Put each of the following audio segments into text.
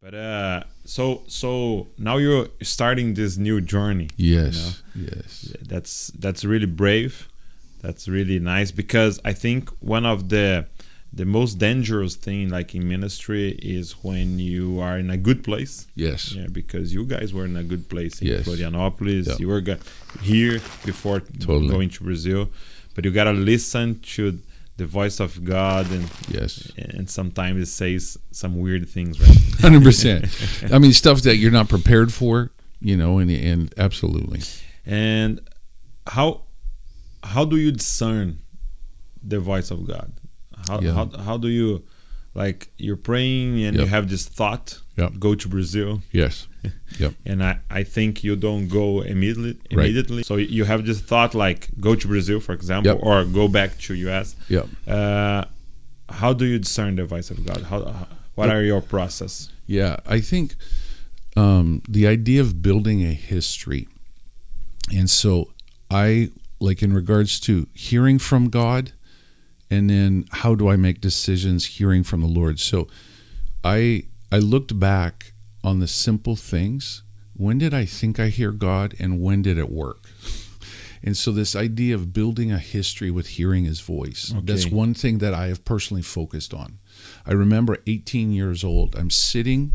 But so now you're starting this new journey. Yes, you know? yes. That's really brave. That's really nice, because I think one of the most dangerous thing, like in ministry, is when you are in a good place. Yes. Yeah, because you guys were in a good place in Yes. Florianopolis. Yeah. You were here before going to Brazil, but you gotta listen to the voice of God, and Yes. and sometimes it says some weird things, right? 100%. I mean, stuff that you're not prepared for, and absolutely. And how do you discern the voice of God? How do you, like, you're praying and you have this thought, go to Brazil. Yes. Yep. And I think you don't go immediately. Right. So you have this thought, like, go to Brazil, for example, or go back to US. Yep. How do you discern the voice of God? What are your process? Yeah, I think the idea of building a history. And so I, like, in regards to hearing from God, and then how do I make decisions hearing from the Lord? So I looked back on the simple things. When did I think I hear God, and when did it work? And so this idea of building a history with hearing his voice, that's one thing that I have personally focused on. I remember 18 years old, I'm sitting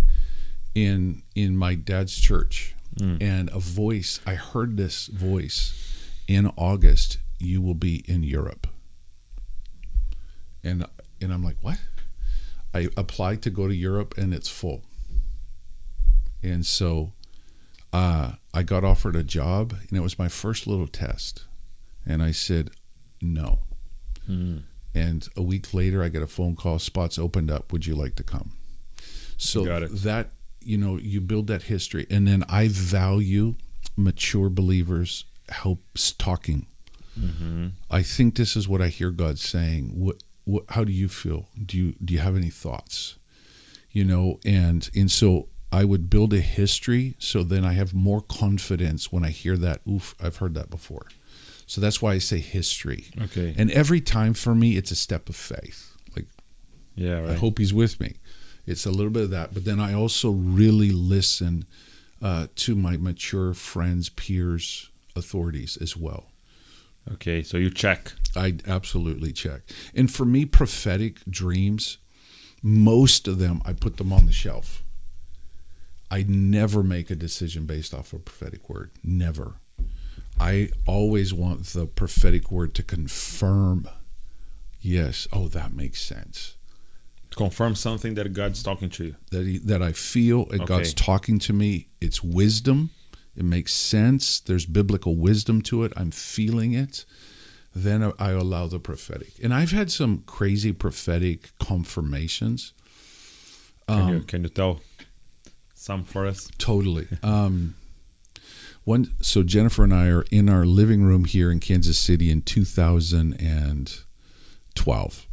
in my dad's church, and I heard this voice, in August, you will be in Europe. And I'm like, what? I applied to go to Europe, and it's full. And so I got offered a job, and it was my first little test. And I said, no. And a week later, I get a phone call, spots opened up, would you like to come? So that, you build that history. And then I value mature believers helps talking. I think this is what I hear God saying. How do you feel? Do you have any thoughts? And so I would build a history, so then I have more confidence when I hear that, I've heard that before. So that's why I say history. Okay. And every time for me, it's a step of faith. Like, I hope he's with me. It's a little bit of that. But then I also really listen to my mature friends, peers, authorities as well. Okay, so you check. I absolutely check. And for me, prophetic dreams, most of them, I put them on the shelf. I never make a decision based off a prophetic word. Never. I always want the prophetic word to confirm, yes, that makes sense. Confirm something that God's talking to you. That I feel God's talking to me. It's wisdom. It makes sense. There's biblical wisdom to it. I'm feeling it. Then I allow the prophetic. And I've had some crazy prophetic confirmations. Can you tell some for us? Totally. So Jennifer and I are in our living room here in Kansas City in 2012.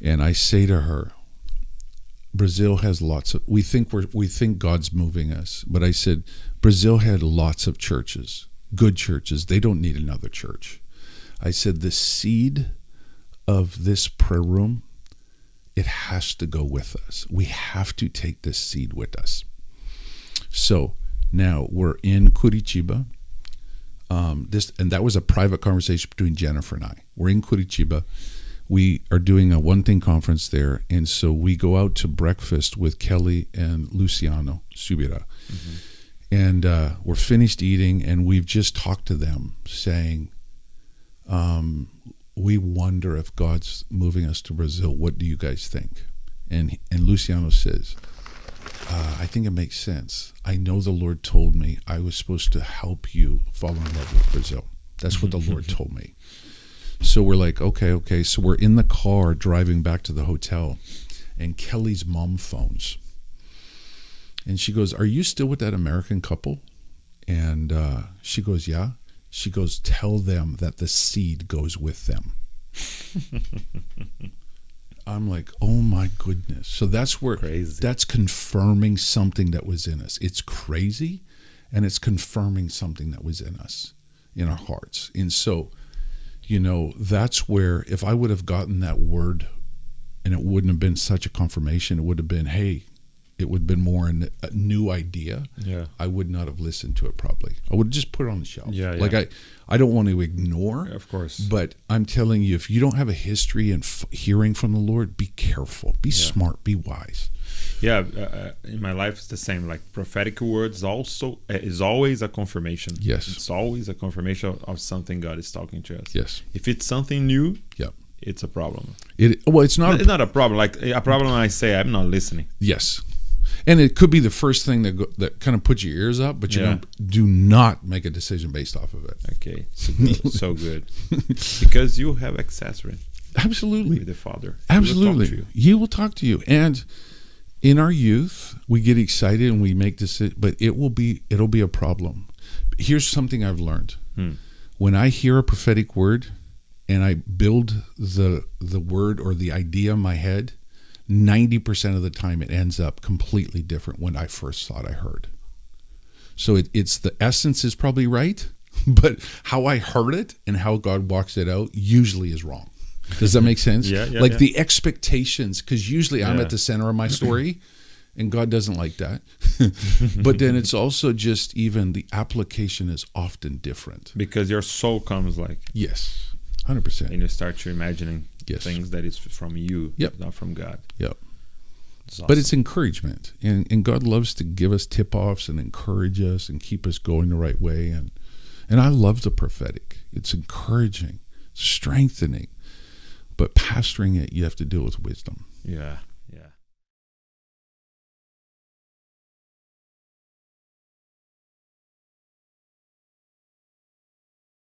And I say to her, Brazil has lots of, we think God's moving us. But I said, Brazil had lots of churches, good churches. They don't need another church. I said, the seed of this prayer room, it has to go with us. We have to take this seed with us. So now we're in Curitiba. And that was a private conversation between Jennifer and I. We're in Curitiba. We are doing a One Thing conference there. And so we go out to breakfast with Kelly and Luciano Subira. And we're finished eating, and we've just talked to them saying, we wonder if God's moving us to Brazil. What do you guys think? And Luciano says, I think it makes sense. I know the Lord told me I was supposed to help you fall in love with Brazil. That's what the Lord told me. So we're like, okay. So we're in the car driving back to the hotel, and Kelly's mom phones. And she goes, are you still with that American couple? And she goes, yeah. She goes, tell them that the seed goes with them. I'm like, oh my goodness. So that's where, that's confirming something that was in us. It's crazy, and it's confirming something that was in us, in our hearts. And so, that's where, if I would have gotten that word, and it wouldn't have been such a confirmation, it would have been, hey, it would have been more a new idea, I would not have listened to it probably. I would have just put it on the shelf. Like I don't want to ignore, of course, but I'm telling you, if you don't have a history in hearing from the Lord, be careful, be smart, be wise. In my life it's the same. Like prophetic words also is always a confirmation. Yes, it's always a confirmation of something God is talking to us. Yes, if it's something new, it's a problem. It's not a problem. Like a problem when I say I'm not listening. Yes. And it could be the first thing that kind of puts your ears up, but do not make a decision based off of it. Okay, so good. Because you have access, right? Absolutely. With the Father. Absolutely. He will talk to you. And in our youth, we get excited and we make decisions, but it'll be a problem. Here's something I've learned. When I hear a prophetic word and I build the word or the idea in my head, 90% of the time it ends up completely different when I first thought I heard. So it's the essence is probably right, but how I heard it and how God walks it out usually is wrong. Does that make sense? The expectations, because usually I'm at the center of my story and God doesn't like that. But then it's also just even the application is often different. Because your soul comes like... Yes, 100%. And you start to imagining things that is from you, not from God. Awesome. But it's encouragement, and God loves to give us tip-offs and encourage us and keep us going the right way. And I love the prophetic. It's encouraging, strengthening. But pastoring it, you have to do it with wisdom.